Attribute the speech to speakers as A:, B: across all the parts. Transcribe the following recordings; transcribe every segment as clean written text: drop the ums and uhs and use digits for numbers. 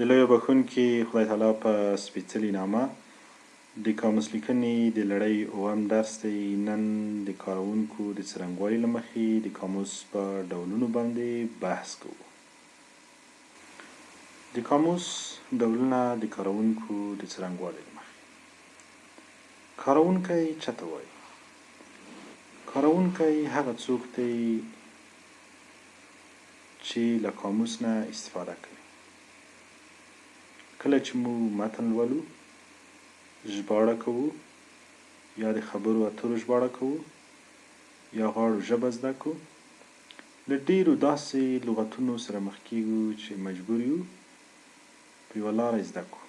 A: د لوی بخښونکي خدای تعالی په سپېڅلي نامه د قاموس لیکنې د لړۍ اووم درس دی. نن د کاروونکو د څرنګوالي له مخې د قاموس په ډولونو باندې بحث کوو. د قاموس ډولونه د کاروونکو د څرنګوالي له مخې. کاروونکی چاته وایي؟ کاروونکی هغه څوک دی چې له قاموس نه استفاده کوي. کله چې موږ متن لولو، ژباړه کوو، یا د خبرو اترو ژباړه کوو، یا غواړو ژبه زده کړو، له ډېرو داسې لغتونو سره مخ کېږو چې مجبور یو په یوه لاره یې زده کړو.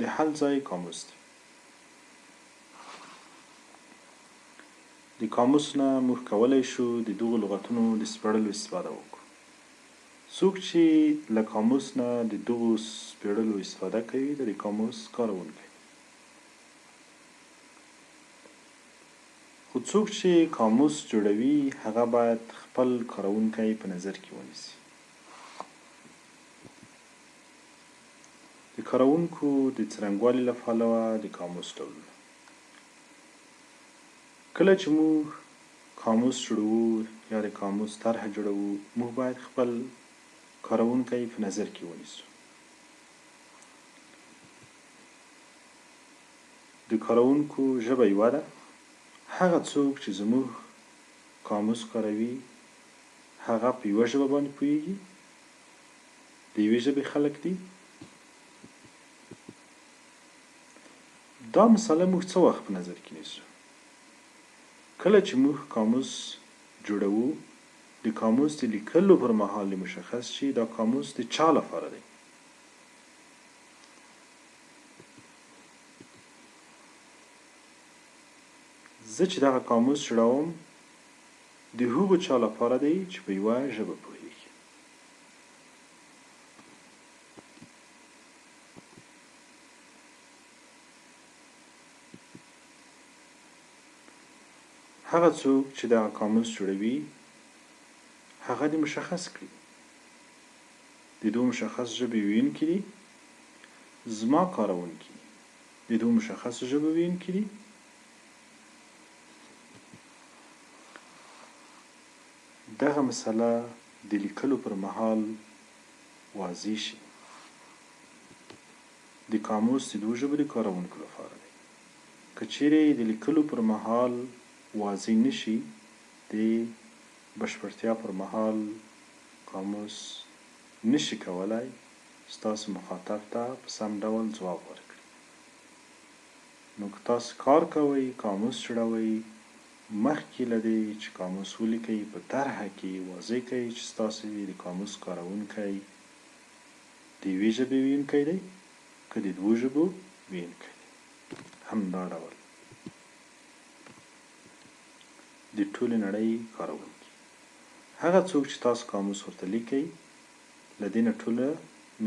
A: د حل ځای قاموس دی. د قاموس نه موږ کولی شو د دغو لغتونو د سپړلو استفاده وکړو. څوک چې له قاموس نه د دغو سپړلو استفاده کوي د قاموس کاروونکی. خو څوک چې قاموس جوړوي هغه باید خپل کاروونکی په نظر کې ونیسي. د کاروونکو د څرنګوالي له پلوه د قاموس ډولونه. کله چې موږ قاموس جوړوو یا د قاموس طرحه جوړوو، موږ باید خپل کاروونکی په نظر کې ونیسو. د کاروونکو ژبه یوه ده. هغه څوک چې زموږ قاموس کاروي هغه په یوه ژبه باندې پوهېږي، د یوې ژبې خلک دي. دا مسله موږ څه وخت په نظر کې نیسو؟ کله چې موږ قاموس جوړوو، د قاموس د لیکلو پر مهال مشخص شي دا قاموس د چا لپاره دی. زه چې دغه قاموس جوړوم د هغو چا لپاره دی چې په یوه ژبه پوهېږي. هغه څوک چې دغه قاموس جوړوي هغه دې مشخص کړي. د دوه مشخص ژبې ویونکي دي. زما کاروونکي د دوه مشخص ژبې ویونکي دي. دغه مسله د لیکلو پر مهال واضح شي. د قاموس د دوه ژبو د کاروونکو لپاره دی. که چیرې د لیکلو پر مهال واضح نشي، د بشپړتیا پر مهال قاموس نشي کولای ستاسو مخاطب ته په سم ډول ځواب ورکړي. نو که تاسو کار کوئ، قاموس جوړوئ، مخکې له دې چې قاموس ولیکئ په طرحه کې واضح کړئ چې ستاسو د قاموس کاروونکی د یوې ژبې ویونکی دی که د دوو ژبو ویونکی دی. همدا ډول د ټولې نړۍ کاروونکي. هغه څوک چې تاسو قاموس ورته لیکئ له دې نه ټوله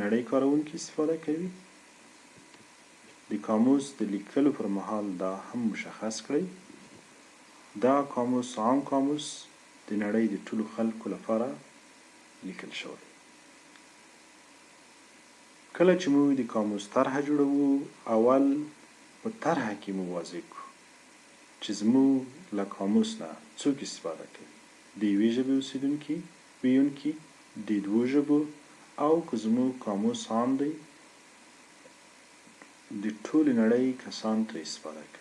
A: نړۍ کاروونکي استفاده کوي. د قاموس د لیکلو پر مهال دا هم مشخص کړئ دا قاموس عام قاموس د نړۍ د ټولو خلکو لپاره لیکل شوی. کله چې موږ د قاموس طرحه جوړوو، اول په طرحه کې موږ واضح کړو چې زموږ له قاموس نه څوک استفاده کوي. د یوې ژبې اوسیدونکي، ویونکي، د دوو ژبو، او که زموږ قاموس عام دی د ټولې نړۍ کسان ترې استفاده کوي.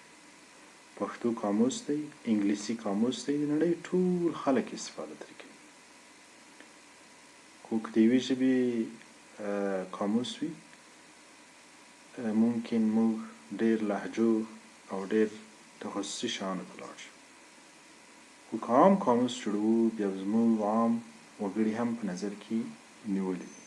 A: پښتو قاموس دی، انګلیسي قاموس دی، د نړۍ ټول خلک استفاده ترې کوي. خو که د یوې ژبې قاموس وي، ممکن موږ ډېر لهجو او ډېر تخصصي شیانو ته لاړ شو. خو که عام قاموس جوړوو، بیا زموږ عام وګړي هم په نظر کې نیولي دي.